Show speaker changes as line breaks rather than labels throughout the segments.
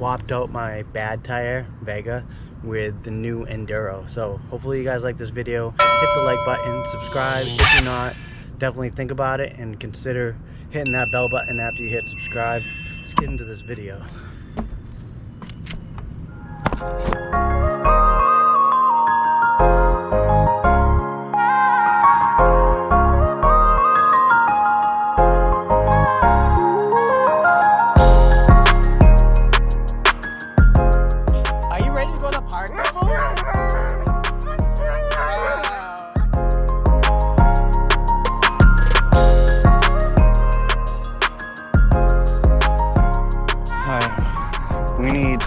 swapped out my bad tire, Vega, with the new Enduro. So hopefully you guys like this video. Hit the like button, subscribe. If you're not, definitely think about it and consider hitting that bell button after you hit subscribe. Let's get into this video.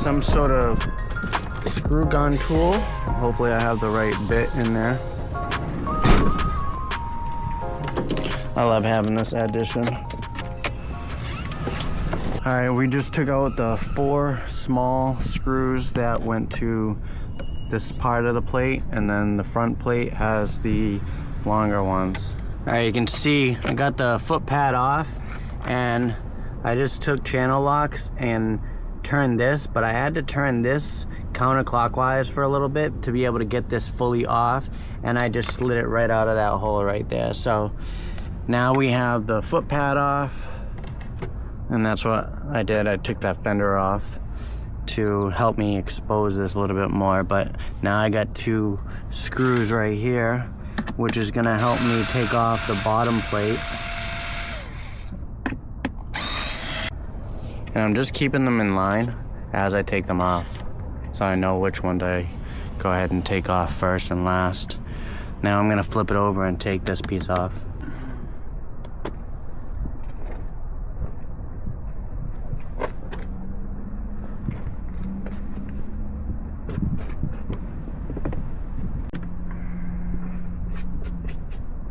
Some sort of screw gun tool. Hopefully I have the right bit in there. I love having this addition. Alright, we just took out the 4 small screws that went to this part of the plate, and then the front plate has the longer ones. Alright, you can see I got the foot pad off, and I just took channel locks and turn this, but I had to turn this counterclockwise for a little bit to be able to get this fully off, and I just slid it right out of that hole right there. So now we have the foot pad off, and that's what I did. I took that fender off to help me expose this a little bit more, but now I got 2 screws right here, which is gonna help me take off the bottom plate. And I'm just keeping them in line as I take them off, so I know which ones I go ahead and take off first and last. Now I'm gonna flip it over and take this piece off.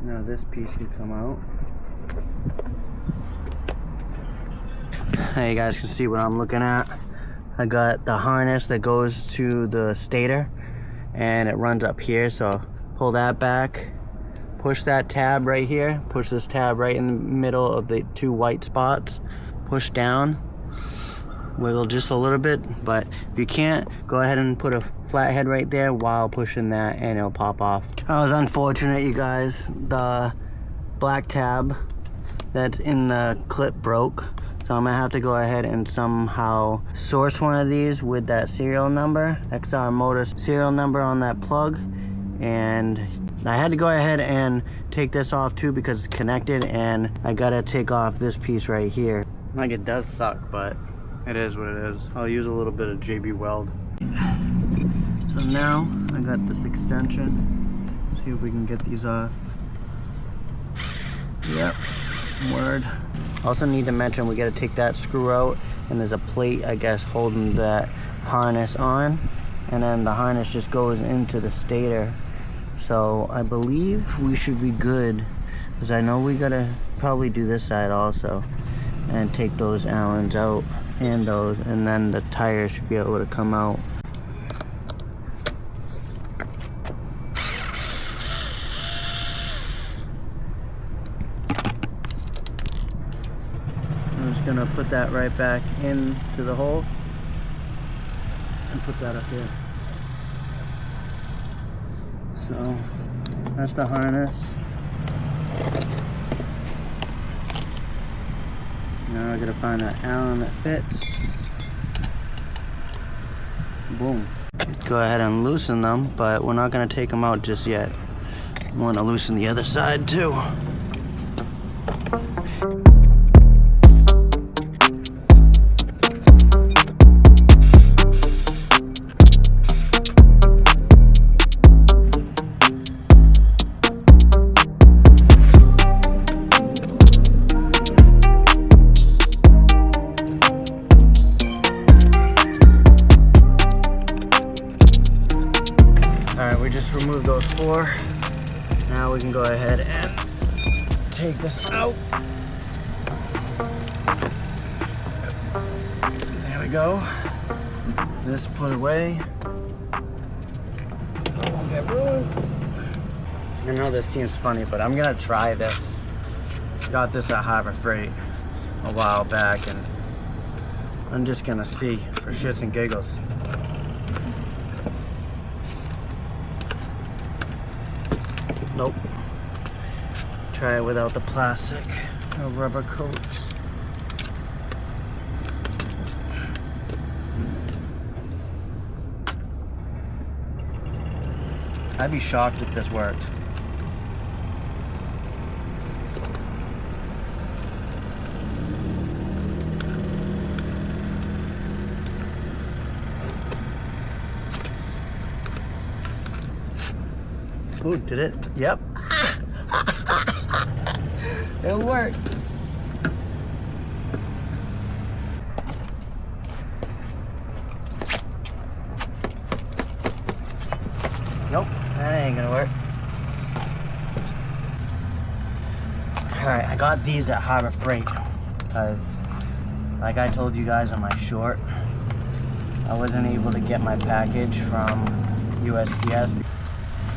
Now this piece can come out. Now you guys can see what I'm looking at. I got the harness that goes to the stator, and it runs up here, so pull that back, push that tab right here, push this tab right in the middle of the 2 white spots, push down, wiggle just a little bit, but if you can't, go ahead and put a flathead right there while pushing that and it'll pop off. That was unfortunate, you guys. The black tab that's in the clip broke. So I'm gonna have to go ahead and somehow source one of these with that serial number, XR Motor serial number on that plug. And I had to go ahead and take this off too because it's connected, and I gotta take off this piece right here. Like, it does suck, but it is what it is. I'll use a little bit of JB Weld. So now I got this extension. See if we can get these off. Yep, word. Also need to mention we got to take that screw out, and there's a plate, I guess, holding that harness on, and then the harness just goes into the stator. So I believe we should be good, because I know we gotta probably do this side also and take those Allens out and those, and then the tire should be able to come out. I'm just gonna put that right back into the hole and put that up here. So that's the harness. Now I gotta find an Allen that fits. Boom. Go ahead and loosen them, but we're not gonna take them out just yet. I want to loosen the other side too. Alright, we just removed those 4. Now we can go ahead and take this out. There we go. This put away. Won't get ruined. I know this seems funny, but I'm gonna try this. Got this at Harbor Freight a while back, and I'm just gonna see for shits and giggles. Nope. Try it without the plastic. No rubber coats. I'd be shocked if this worked. Ooh, did it? Yep. It worked. Nope, that ain't gonna work. Alright, I got these at Harbor Freight because, like I told you guys on my short, I wasn't able to get my package from USPS.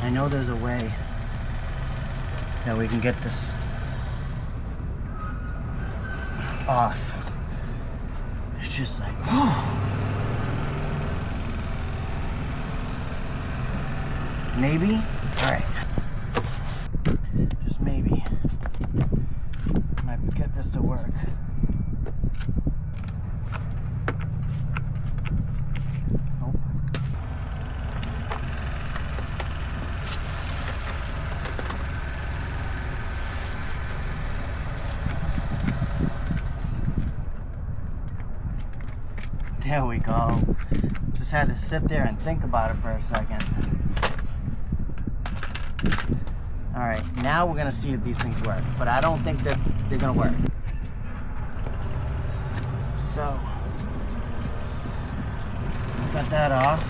I know there's a way that we can get this off. It's just like, maybe? Alright. Just maybe. Might get this to work. Nope. There we go. Just had to sit there and think about it for a second. Alright, now we're gonna see if these things work. But I don't think that they're gonna work. So, got that off.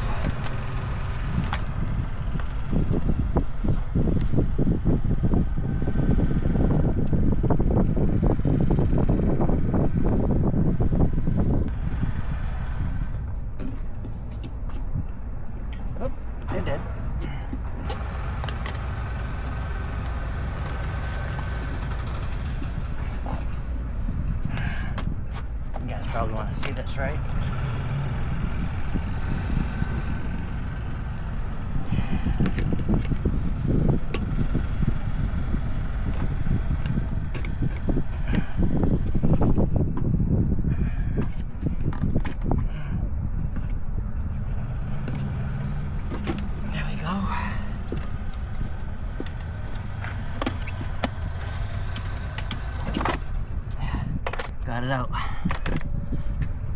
Oh, it did. You guys probably want to see this, right? Got it out.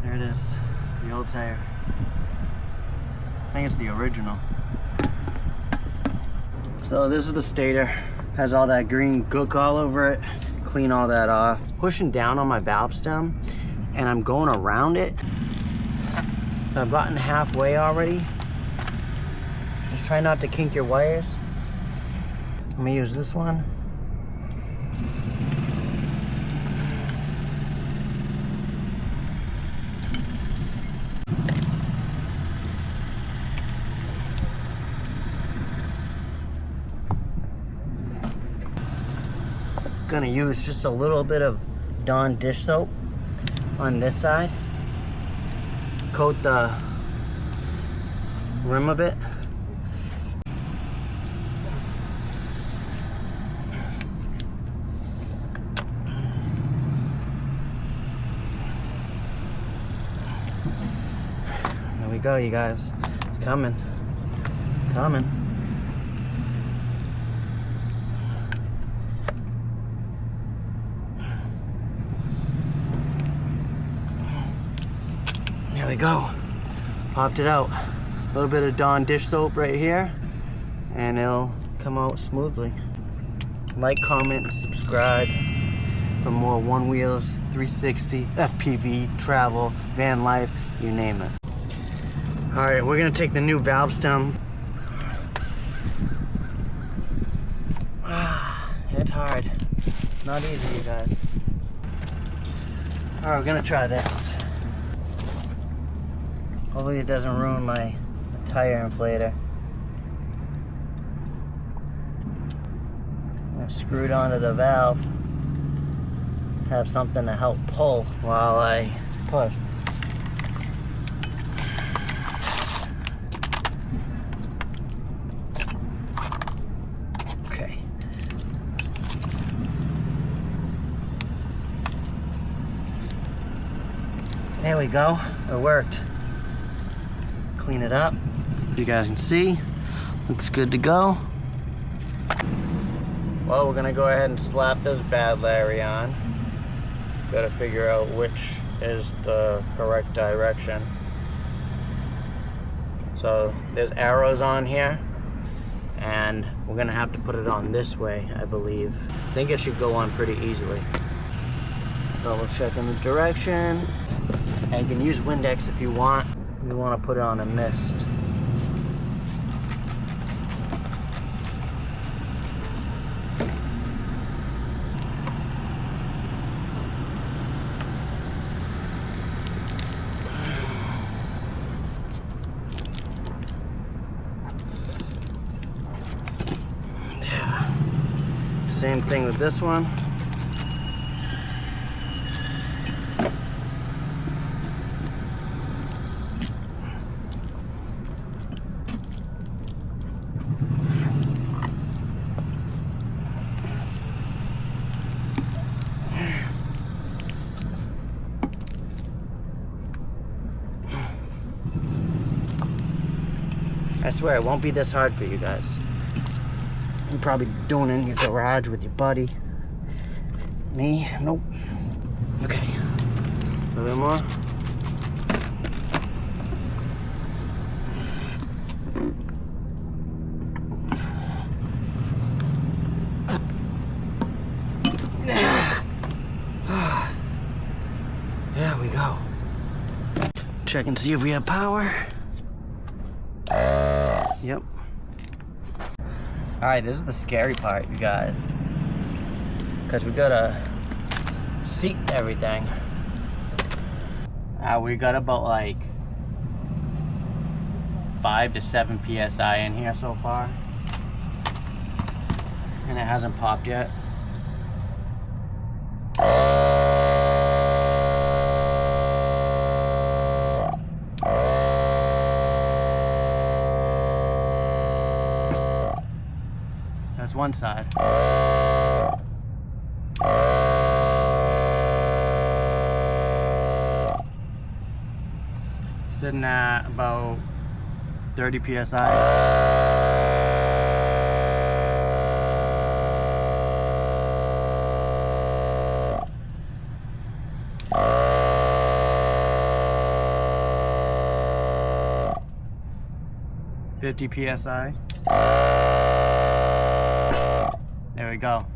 There it is, the old tire. I think it's the original. So this is the stator. Has all that green gook all over it. Clean all that off. Pushing down on my valve stem and I'm going around it. I've gotten halfway already. Just try not to kink your wires. I'm gonna use this one. Gonna use just a little bit of Dawn dish soap on this side. Coat the rim of it. There we go, you guys. It's coming. Coming. There we go. Popped it out. A little bit of Dawn dish soap right here, and it'll come out smoothly. Like, comment, subscribe for more One Wheels, 360, FPV, travel, van life, you name it. All right, we're gonna take the new valve stem. It's hard. Not easy, you guys. All right, we're gonna try this. Hopefully it doesn't ruin my tire inflator. I'm screwed onto the valve. Have something to help pull while I push. we go, it worked. Clean it up. You guys can see, looks good to go. Well, we're gonna go ahead and slap this bad Larry on. Gotta figure out which is the correct direction. So there's arrows on here, and we're gonna have to put it on this way, I believe. I think it should go on pretty easily. Double checking the direction. And you can use Windex if you want. You want to put it on a mist. Same thing with this one. I swear it won't be this hard for you guys. You're probably doing it in your garage with your buddy. Me? Nope. Okay. A little bit more. There we go. Check and see if we have power. Yep. Alright, this is the scary part, you guys. Because we gotta seat everything. We got about like 5 to 7 PSI in here so far. And it hasn't popped yet. That's one side. Sitting at about 30 PSI. 50 PSI. There we go.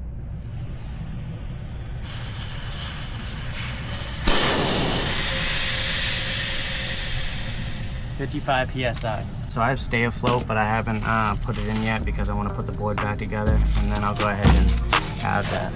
55 PSI. So I have stay afloat, but I haven't put it in yet because I want to put the board back together, and then I'll go ahead and have that.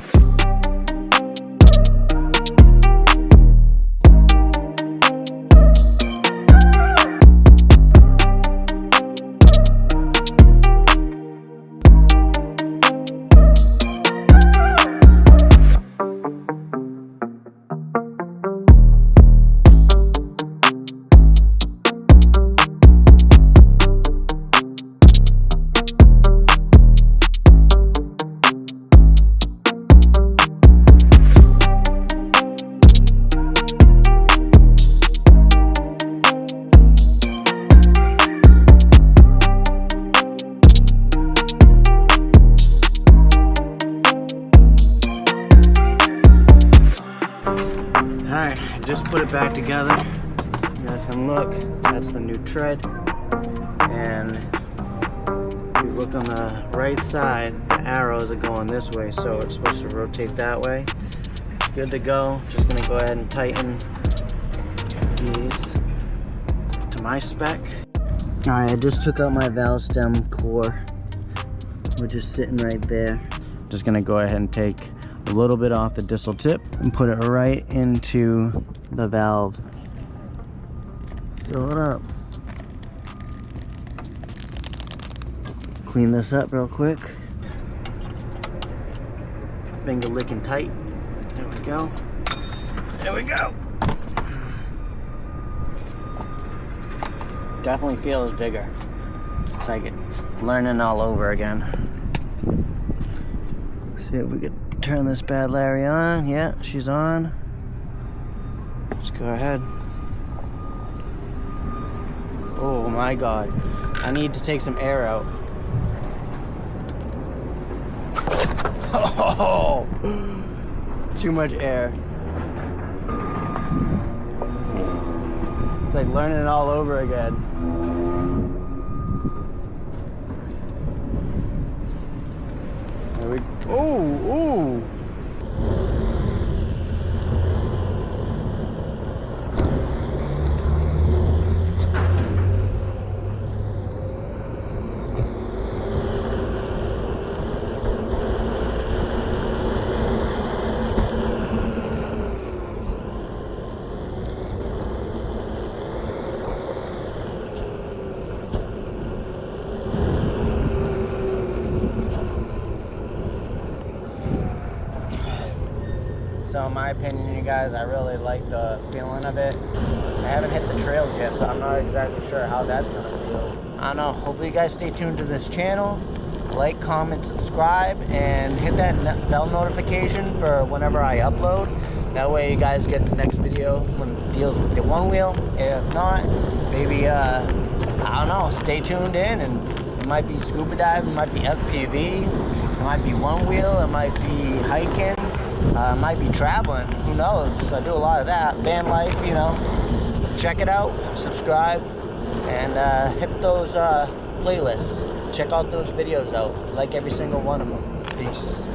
Alright, I just put it back together. You guys can look, that's the new tread. And if you look on the right side, the arrows are going this way, so it's supposed to rotate that way. Good to go. Just gonna go ahead and tighten these to my spec. Alright, I just took out my valve stem core, which is sitting right there. Just gonna go ahead and take a little bit off the distal tip and put it right into the valve. Fill it up. Clean this up real quick. Finger licking tight. There we go. There we go. Definitely feels bigger. It's like learning all over again. See if we could turn this bad Larry on. Yeah, she's on. Let's go ahead. my God. I need to take some air out. Oh, too much air. It's like learning it all over again. There we go. Ooh, ooh. So in my opinion, you guys, I really like the feeling of it. I haven't hit the trails yet, so I'm not exactly sure how that's gonna feel. I don't know, hopefully you guys stay tuned to this channel. Like, comment, subscribe, and hit that bell notification for whenever I upload. That way you guys get the next video when it deals with the one wheel. If not, maybe, I don't know, stay tuned in, and it might be scuba diving, it might be FPV, it might be one wheel, it might be hiking. Might be traveling, who knows? I do a lot of that, van life, you know. Check it out, subscribe, and hit those playlists. Check out those videos out, like every single one of them. Peace.